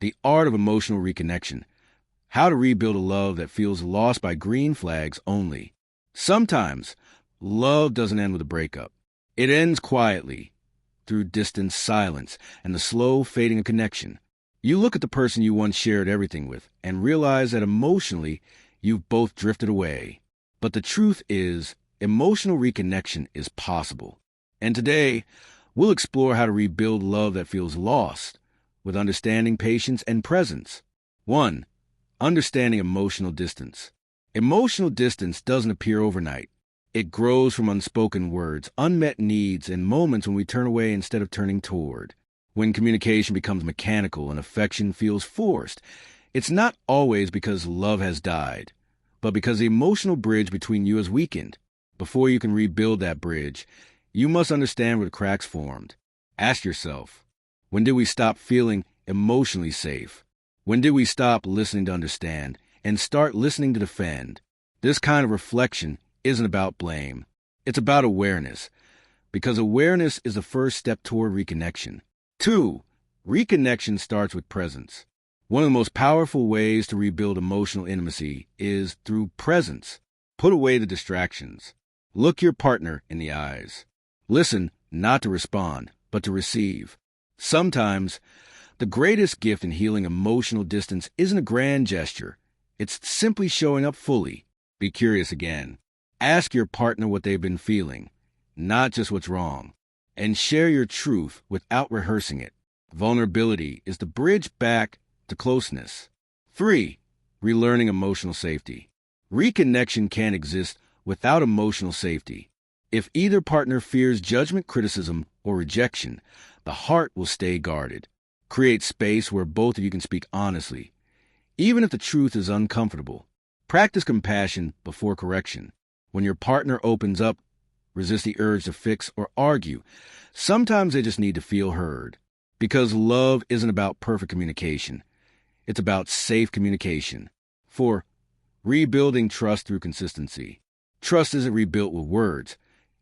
The Art of Emotional Reconnection. How to rebuild a love that feels lost by green flags only. Sometimes, love doesn't end with a breakup. It ends quietly, through distant silence and the slow fading of connection. You look at the person you once shared everything with and realize that emotionally, you've both drifted away. But the truth is, emotional reconnection is possible. And today, we'll explore how to rebuild love that feels lost with understanding, patience, and presence. 1. Understanding emotional distance. Emotional distance doesn't appear overnight. It grows from unspoken words, unmet needs, and moments when we turn away instead of turning toward. When communication becomes mechanical and affection feels forced, it's not always because love has died, but because the emotional bridge between you has weakened. Before you can rebuild that bridge, you must understand where the cracks formed. Ask yourself, when did we stop feeling emotionally safe? When did we stop listening to understand and start listening to defend? This kind of reflection isn't about blame. It's about awareness, because awareness is the first step toward reconnection. 2. Reconnection starts with presence. One of the most powerful ways to rebuild emotional intimacy is through presence. Put away the distractions. Look your partner in the eyes. Listen not to respond, but to receive. Sometimes, the greatest gift in healing emotional distance isn't a grand gesture. It's simply showing up fully. Be curious again. Ask your partner what they've been feeling, not just what's wrong. And share your truth without rehearsing it. Vulnerability is the bridge back to closeness. 3. Relearning emotional safety. Reconnection can't exist without emotional safety. If either partner fears judgment, criticism, or rejection, the heart will stay guarded. Create space where both of you can speak honestly, even if the truth is uncomfortable. Practice compassion before correction. When your partner opens up, resist the urge to fix or argue. Sometimes they just need to feel heard. Because love isn't about perfect communication. It's about safe communication. 4. Rebuilding trust through consistency. Trust isn't rebuilt with words.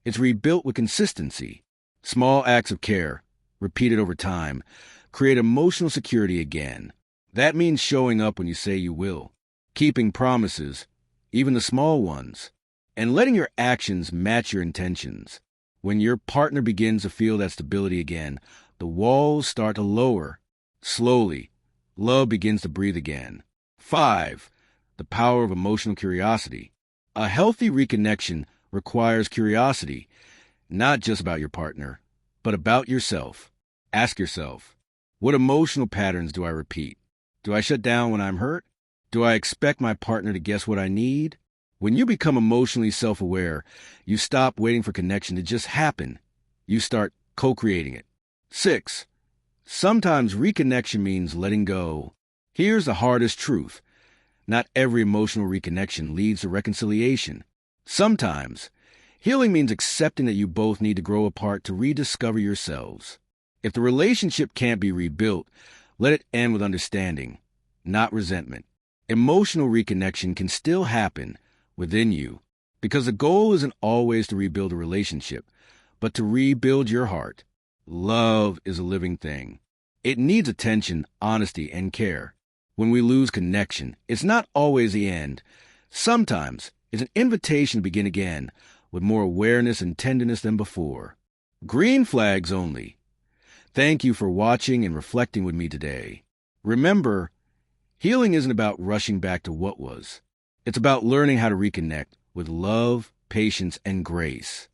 It's rebuilt with consistency. Small acts of care, repeated over time, create emotional security again. That means showing up when you say you will, keeping promises, even the small ones, and letting your actions match your intentions. When your partner begins to feel that stability again, the walls start to lower. Slowly, love begins to breathe again. 5. The power of emotional curiosity. A healthy reconnection requires curiosity, not just about your partner, but about yourself. Ask yourself, what emotional patterns do I repeat? Do I shut down when I'm hurt? Do I expect my partner to guess what I need? When you become emotionally self-aware, you stop waiting for connection to just happen. You start co-creating it. 6. Sometimes reconnection means letting go. Here's the hardest truth. Not every emotional reconnection leads to reconciliation. Sometimes, healing means accepting that you both need to grow apart to rediscover yourselves. If the relationship can't be rebuilt, let it end with understanding, not resentment. Emotional reconnection can still happen within you, because the goal isn't always to rebuild a relationship, but to rebuild your heart. Love is a living thing. It needs attention, honesty, and care. When we lose connection, it's not always the end. Sometimes it's an invitation to begin again with more awareness and tenderness than before. Green flags only. Thank you for watching and reflecting with me today. Remember, healing isn't about rushing back to what was. It's about learning how to reconnect with love, patience, and grace.